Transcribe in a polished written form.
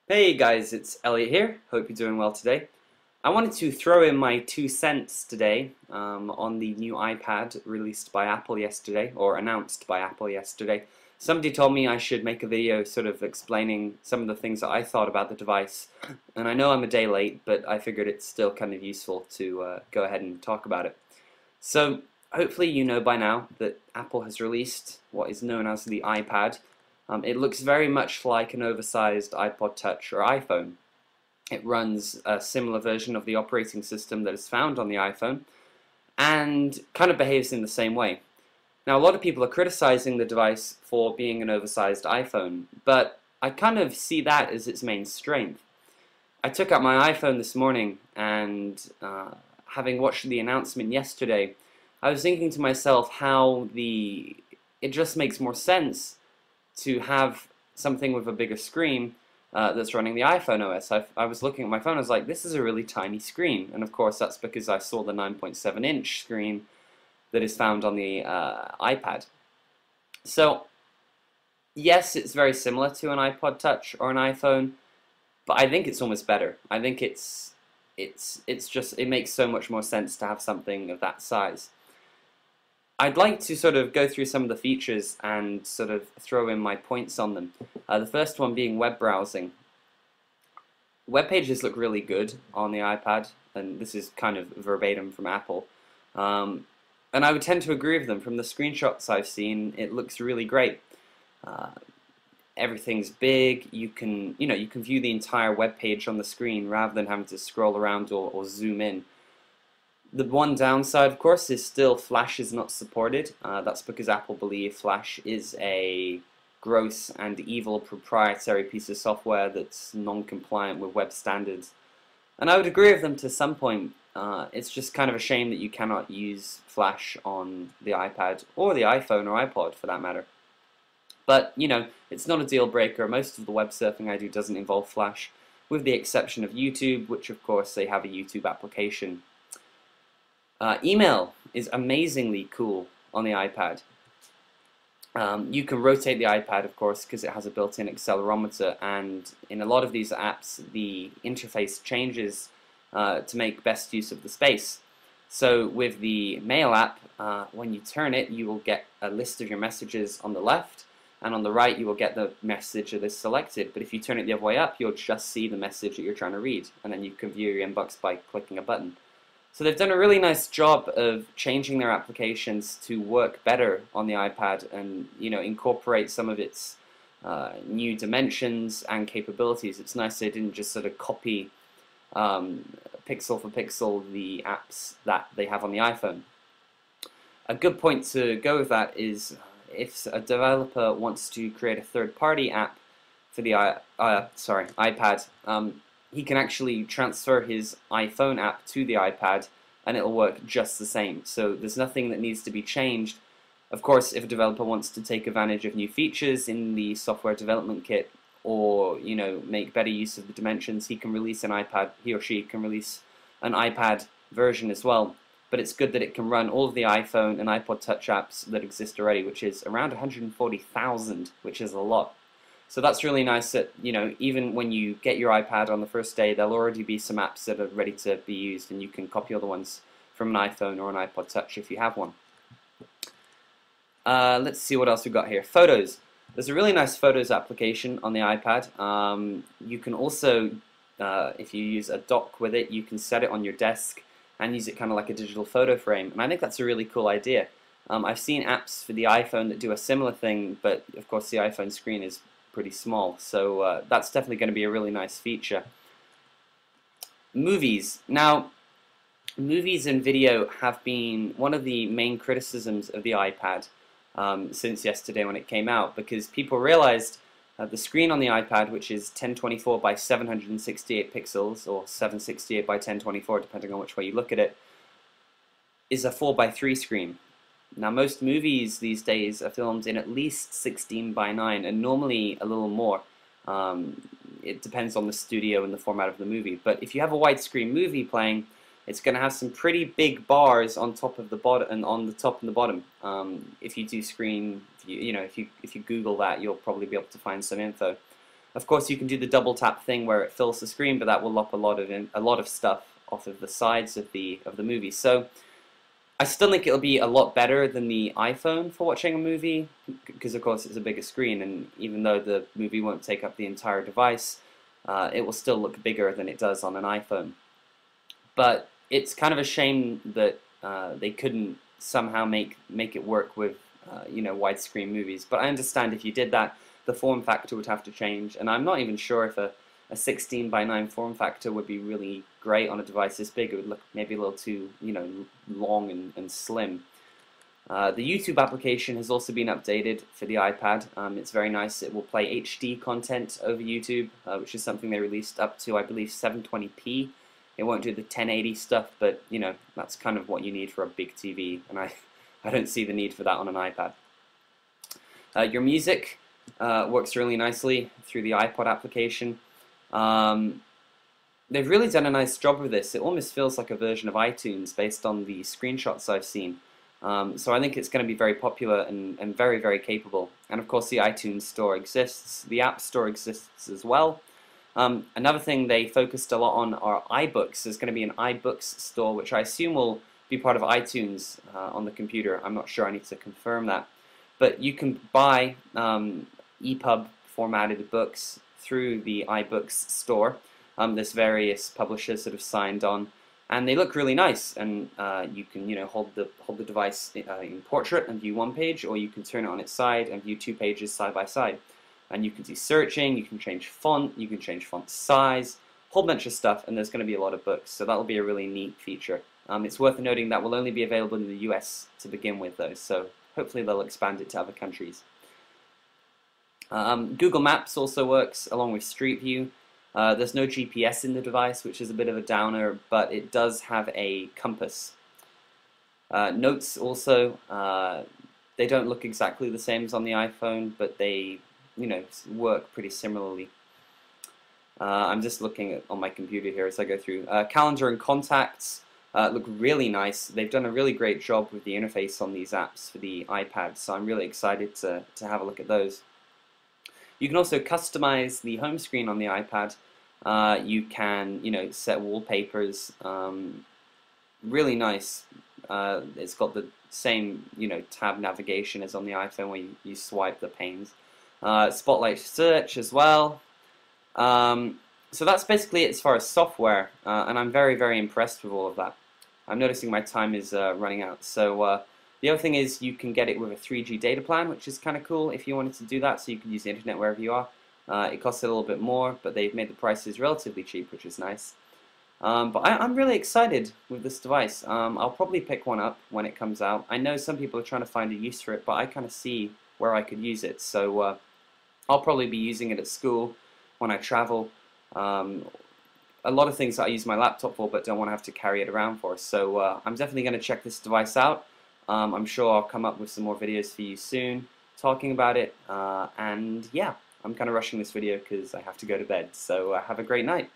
Hey guys, it's Elliot here. Hope you're doing well today. I wanted to throw in my 2 cents today on the new iPad released by Apple yesterday, or announced by Apple yesterday. Somebody told me I should make a video sort of explaining some of the things that I thought about the device, and I know I'm a day late, but I figured it's still kind of useful to go ahead and talk about it. So, hopefully you know by now that Apple has released what is known as the iPad. It looks very much like an oversized iPod Touch or iPhone. It runs a similar version of the operating system that is found on the iPhone and kind of behaves in the same way. Now, a lot of people are criticizing the device for being an oversized iPhone, but I kind of see that as its main strength. I took out my iPhone this morning and having watched the announcement yesterday, I was thinking to myself how it just makes more sense to have something with a bigger screen that's running the iPhone OS. I was looking at my phone, I was like, this is a really tiny screen. And of course, that's because I saw the 9.7-inch screen that is found on the iPad. So, yes, it's very similar to an iPod Touch or an iPhone, but I think it's almost better. I think it makes so much more sense to have something of that size. I'd like to sort of go through some of the features and sort of throw in my points on them. The first one being web browsing. Web pages look really good on the iPad, and this is kind of verbatim from Apple. And I would tend to agree with them. From the screenshots I've seen, it looks really great. Everything's big. You can view the entire web page on the screen rather than having to scroll around or zoom in. The one downside, of course, is still Flash is not supported. That's because Apple believe Flash is a gross and evil proprietary piece of software that's non-compliant with web standards. And I would agree with them to some point. It's just kind of a shame that you cannot use Flash on the iPad or the iPhone or iPod for that matter. But, it's not a deal breaker. Most of the web surfing I do doesn't involve Flash, with the exception of YouTube, which of course they have a YouTube application. Email is amazingly cool on the iPad. You can rotate the iPad, of course, because it has a built-in accelerometer, and in a lot of these apps, the interface changes to make best use of the space. So with the Mail app, when you turn it, you will get a list of your messages on the left, and on the right, you will get the message that is selected. But if you turn it the other way up, you'll just see the message that you're trying to read, and then you can view your inbox by clicking a button. So they've done a really nice job of changing their applications to work better on the iPad and incorporate some of its new dimensions and capabilities. It's nice they didn't just sort of copy pixel for pixel the apps that they have on the iPhone. A good point to go with that is if a developer wants to create a third-party app for the iPad, he can actually transfer his iPhone app to the iPad and it'll work just the same. So there's nothing that needs to be changed. Of course, if a developer wants to take advantage of new features in the software development kit or make better use of the dimensions, he or she can release an iPad version as well. But it's good that it can run all of the iPhone and iPod Touch apps that exist already, which is around 140,000, which is a lot. So that's really nice that, even when you get your iPad on the first day, there'll already be some apps that are ready to be used, and you can copy other ones from an iPhone or an iPod Touch if you have one. Let's see what else we've got here. Photos. There's a really nice Photos application on the iPad. You can also, if you use a dock with it, you can set it on your desk and use it kind of like a digital photo frame. And I think that's a really cool idea. I've seen apps for the iPhone that do a similar thing, but of course the iPhone screen is pretty small, so that's definitely going to be a really nice feature. Movies. Now, movies and video have been one of the main criticisms of the iPad since yesterday when it came out, because people realized the screen on the iPad, which is 1024 by 768 pixels, or 768 by 1024, depending on which way you look at it, is a 4:3 screen. Now, most movies these days are filmed in at least 16 by 9, and normally a little more. It depends on the studio and the format of the movie. But if you have a widescreen movie playing, it's going to have some pretty big bars on top of the bottom and on the top and the bottom. If you do screen, if you Google that, you'll probably be able to find some info. Of course, you can do the double tap thing where it fills the screen, but that will lop a lot of stuff off of the sides of the movie. So I still think it'll be a lot better than the iPhone for watching a movie, because of course it's a bigger screen, and even though the movie won't take up the entire device, it will still look bigger than it does on an iPhone. But it's kind of a shame that they couldn't somehow make it work with widescreen movies. But I understand if you did that, the form factor would have to change, and I'm not even sure if a 16:9 form factor would be really great on a device this big. It would look maybe a little too, long and slim. The YouTube application has also been updated for the iPad. It's very nice. It will play HD content over YouTube, which is something they released up to, I believe, 720p. It won't do the 1080 stuff, but that's kind of what you need for a big TV, and I don't see the need for that on an iPad. Your music works really nicely through the iPod application. They've really done a nice job with this. It almost feels like a version of iTunes based on the screenshots I've seen. So I think it's going to be very popular and very, very capable. And of course the iTunes Store exists. The App Store exists as well. Another thing they focused a lot on are iBooks. There's going to be an iBooks store, which I assume will be part of iTunes on the computer. I'm not sure, I need to confirm that. But you can buy EPUB formatted books through the iBooks store. There's various publishers that have signed on, and they look really nice. And you can hold the device in portrait and view one page, or you can turn it on its side and view two pages side by side. And you can do searching, you can change font, you can change font size, a whole bunch of stuff, and there's going to be a lot of books, so that'll be a really neat feature. It's worth noting that will only be available in the US to begin with, though, so hopefully they'll expand it to other countries. Google Maps also works along with Street View. There's no GPS in the device, which is a bit of a downer, but it does have a compass. Notes also, they don't look exactly the same as on the iPhone, but they work pretty similarly. I'm just looking on my computer here as I go through. Calendar and contacts look really nice. They've done a really great job with the interface on these apps for the iPad, so I'm really excited to have a look at those. You can also customize the home screen on the iPad. You can, set wallpapers. Really nice. It's got the same, tab navigation as on the iPhone where you swipe the panes. Spotlight search as well. So that's basically it as far as software, and I'm very, very impressed with all of that. I'm noticing my time is running out. So the other thing is you can get it with a 3G data plan, which is kind of cool if you wanted to do that, so you can use the internet wherever you are. It costs a little bit more, but they've made the prices relatively cheap, which is nice. But I'm really excited with this device. I'll probably pick one up when it comes out. I know some people are trying to find a use for it, but I kind of see where I could use it. So I'll probably be using it at school when I travel. A lot of things that I use my laptop for, but don't want to have to carry it around for. So I'm definitely going to check this device out. I'm sure I'll come up with some more videos for you soon talking about it. And yeah, I'm kind of rushing this video because I have to go to bed. So have a great night.